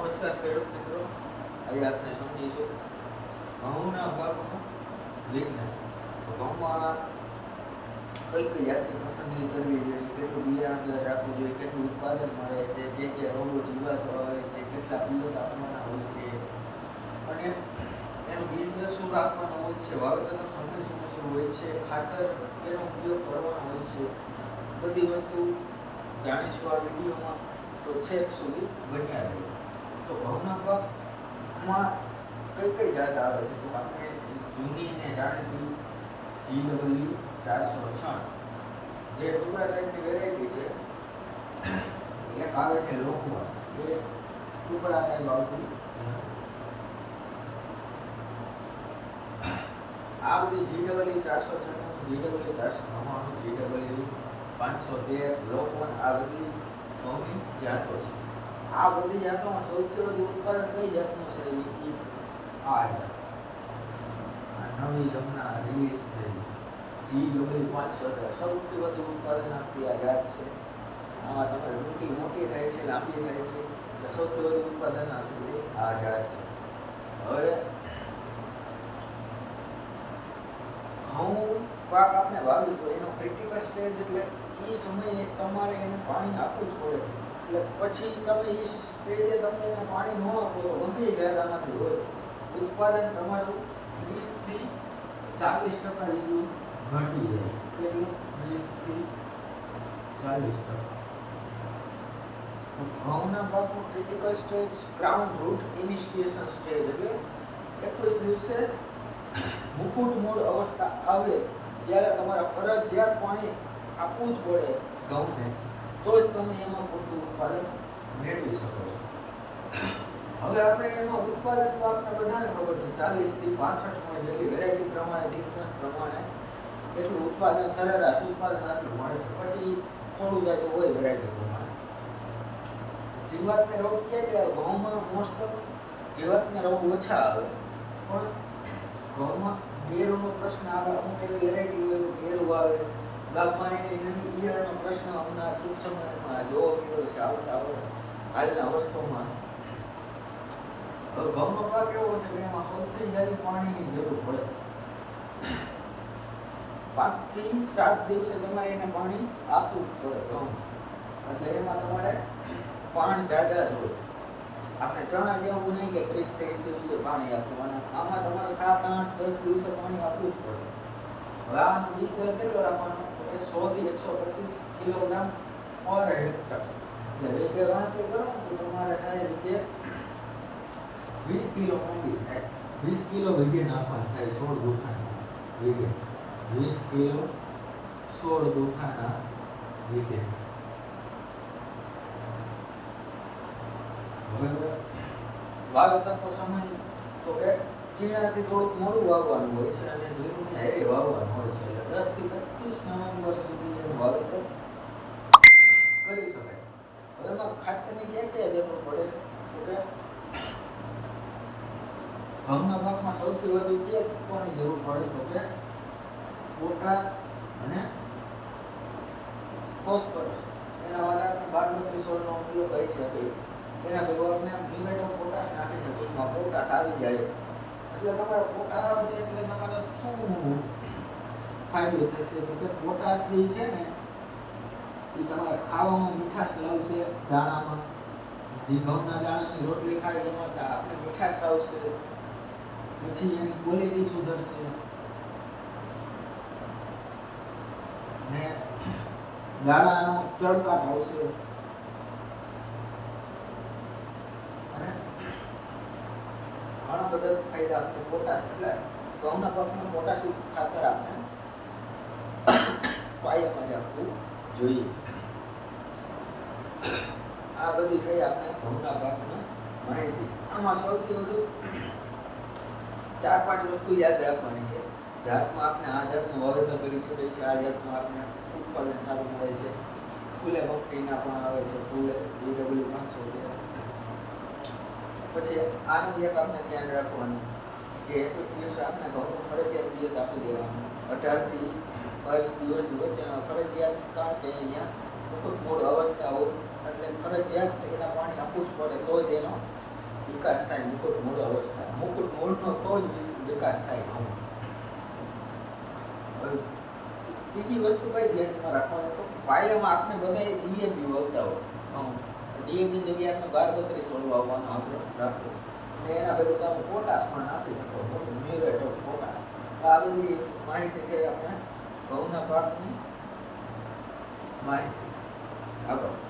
નમસ્કાર ખેડૂત મિત્રો, આજે આપણે સમજીશું ઘઉંના પાકનું વિજ્ઞાન. તો ઘઉંમાં કઈ કઈ જાતની પસંદગી કરવી જોઈએ, કેટલું બિયારણ રાખવું જોઈએ, કેટલું ઉત્પાદન મળે છે, કે રોગો જીવાતો હોય છે, કેટલા પિયત આપવાના હોય છે અને એનો બિઝનેસ શું રાખવાનો હોય છે, વાવેતરનો સમય શું હોય છે, ખાતર એનો ઉપયોગ કરવાનો હોય છે, બધી વસ્તુ જાણીશું આ વિડીયોમાં. તો છેક સુધી બન્યા રહે. તો ઘઉંના પાકમાં કઈ કઈ જાત આવે છે? તો આપણે જૂની અને જાણીતી GW406 જે ટુકડા ટાઈપની વેરાયટી છે. એક આવે છે લોકવા, એ ટુકડા ટાઈપ આવતી નથી. આ બધી GW406, GW499, GW513, લોકવન, આ બધી ઘઉંની જાતો છે. આ બધી જાતોમાં સૌથી વધુ ઉત્પાદન કઈ જાતનું છે? આ નવી હમણાં રિલીઝ થઈ GW513 સૌથી વધુ ઉત્પાદન આપતી આ જાત છે. આમાં તમે મોટી થાય છે, લાંબી થાય છે, એટલે સૌથી વધુ ઉત્પાદન આપતી આ જાત છે. હવે ઘઉં પાક આપણે વાવી તો એનો ક્રિટિકલ સ્ટેજ એટલે એ સમયે તમારે એને પાણી આપવું જ પડે. એટલે પછી તમે એ સ્ટેજે તમે એને પાણી ન આપો તો ગંભીર જાતમાંથી હોય ઉત્પાદન તમારું 30 થી 40% જેટલું ઘટી જાય. કેટલું? 30 થી 40%. ઘઉંના પાકનું critical stage crown root initiation stage એટલે 21 દિવસે મુકુટ મૂળ અવસ્થા આવે ત્યારે તમારે ફરજિયાત પાણી આપવું જ પડે ઘઉંને, તો જ તમે એમાં પૂરતું ઉત્પાદન મેળવી શકો છો. હવે આપણે એમાં ઉત્પાદન તો આપણે બધાને ખબર છે 40 થી 65 મણ જેટલી વેરાયટી પ્રમાણે ડિફરન્ટ પ્રમાણે એટલું ઉત્પાદન સરેરાશ ઉત્પાદન આટલું મળે છે. પછી થોડું જાજુ હોય વેરાયટી પ્રમાણે. જીવાતને રોગ કે ઘઉંમાં મોસ્ટ ઓફ જીવાતને રોગ ઓછા આવે, પણ ઘઉંમાં ગેરુનો પ્રશ્ન આવે. અમુક એવી વેરાયટી હોય ગેરું આવે, ગામમાં ઈયળનો પ્રશ્ન હમણાં ટૂંક સમયમાં જોવા મળ્યો છે આવતા હાલના વર્ષોમાં. હવે ઘઉંનો પાક એવો છે કે એમાં સૌથી જ્યારે પાણીની જરૂર પડે. 5 થી 7 દિવસે તમારે એને પાણી આપવું જ પડે ઘઉં, એટલે એમાં તમારે પાણી ઝાઝા જોઈએ. આપણે ચણા જેવું નહીં કે 30-30 દિવસે પાણી આપવાનું, આમાં તમારે 7-8-10 દિવસે પાણી આપવું જ પડે. હવે આનું બીજ દર કેટલો રાખવાનો? 100 થી 125 કિલોગ્રામ પર હેક્ટર. એટલે વેગે ગણતરી કરો તો તમારે થાય રીતે 20 કિલો માંડી થાય. 20 કિલો વીઘે નાખવાનું થાય 16 ગુઠાના વીઘે. 20 કિલો 16 ગુઠાના વીઘે. હવે વાવેતરનો સમય તો કે ચીણાથી થોડુંક મોડું વાવવાનું હોય છે અને જીરુંને હેરે વાવવાનું હોય છે. એટલે 10 થી 25 નવેમ્બર સુધી એનું વાવેતર કરી શકાય. હવે એમાં ખાતરની ક્યાં જરૂર પડે? તો કે ઘઉંના પાકમાં સૌથી વધુ ક્યાં તત્વોની જરૂર પડે? તો કે પોટાશ અને ફોસ્ફરસ. એના વાળા 12-32 નો ઉપયોગ કરી શકે. એના ભેગોને મ્યુરેટ ઓફ પોટાશ નાખી શકે. એમાં પોટાશ આવી જાય એટલે તમારે પોટાશ આવશે એટલે તમારે શું ફાયદો થશે? તો કે પોટાશ જે છે ને એ તમારે ખાવામાં મીઠાશ લાવશે. દાણામાં જે ઘઉંના દાણાની રોટલી ખાય એમાં આપણે મીઠાશ આવશે. પછી એની ક્વોલિટી સુધરશે ને દાણાનો ચળકાટ આવશે. અને ઘણા બધા ફાયદા આપણે પોટાશ એટલે ઘઉંના પાકમાં પોટાશ ખાતર આપણે પાયામાં જ આપવું જોઈએ. આ બધી થઈ આપણે ઘઉંના પાકની માહિતી. આમાં સૌથી વધુ 4-5 વસ્તુ યાદ રાખવાની છે. જાતમાં આપણે આ જાતનું વાવેતર કરી શકીએ છીએ, આ જાતમાં આપણે ઉત્પાદન સારું મળે છે. ફૂલે મગટીના પણ આવે છે, ફૂલે GW513. પછી આનું એક આપણે ધ્યાન રાખવાનું કે 21 દિવસે આપણે ઘઉંનું ફરજિયાત પિયત આપી દેવાનું. 18 થી 22 દિવસની વચ્ચેના ફરજિયાત, કારણ કે અહીંયા મૂળ અવસ્થા હોય એટલે ફરજિયાત એના પાણી આપવું જ પડે તો જ એનો વિકાસ થાય મુકુટ મૂળ અવસ્થા. મુકુટ મૂળનો તો જ વિકાસ થાય ઘઉં. ત્રીજી વસ્તુ કઈ ધ્યાનમાં રાખવાની તો પાયામાં આપણે બધાએ ડીએપી વાવતા હોય ડીએપી જગ્યાએ આપણે 12-32 વાવવાનો આગ્રહ રાખવો અને એના ભેગું તમે પોટાશ પણ નાખી શકો મ્યુરેટ ઓફ પોટાશ. આ બધી માહિતી છે આપણે ઘઉંના પાકની માહિતી. આગળ